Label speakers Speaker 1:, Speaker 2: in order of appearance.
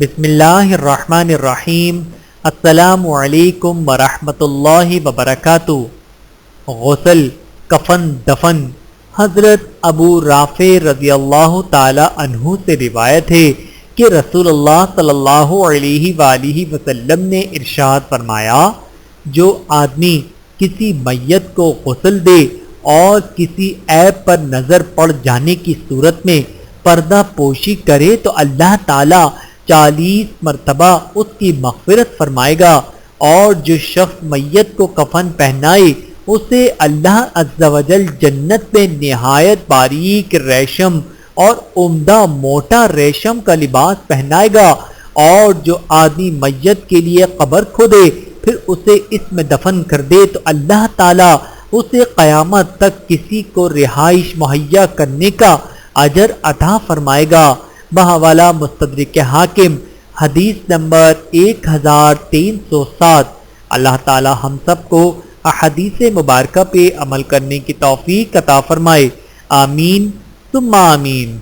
Speaker 1: بسم اللہ الرحمن الرحیم۔ السلام علیکم ورحمۃ اللہ وبرکاتہ۔ غسل، کفن، دفن۔ حضرت ابو رافع رضی اللہ تعالی عنہ سے روایت ہے کہ رسول اللہ صلی اللہ علیہ وآلہ وسلم نے ارشاد فرمایا، جو آدمی کسی میت کو غسل دے اور کسی عیب پر نظر پڑ جانے کی صورت میں پردہ پوشی کرے تو اللہ تعالی 40 مرتبہ اس کی مغفرت فرمائے گا، اور جو شخص میت کو کفن پہنائے اسے اللہ عز و جل جنت میں نہایت باریک ریشم اور عمدہ موٹا ریشم کا لباس پہنائے گا، اور جو آدمی میت کے لیے قبر کھودے پھر اسے اس میں دفن کر دے تو اللہ تعالی اسے قیامت تک کسی کو رہائش مہیا کرنے کا اجر عطا فرمائے گا۔ بحوالہ مستدرک حاکم، حدیث نمبر 1307۔ اللہ تعالی ہم سب کو احادیث مبارکہ پہ عمل کرنے کی توفیق عطا فرمائے، آمین ثم آمین۔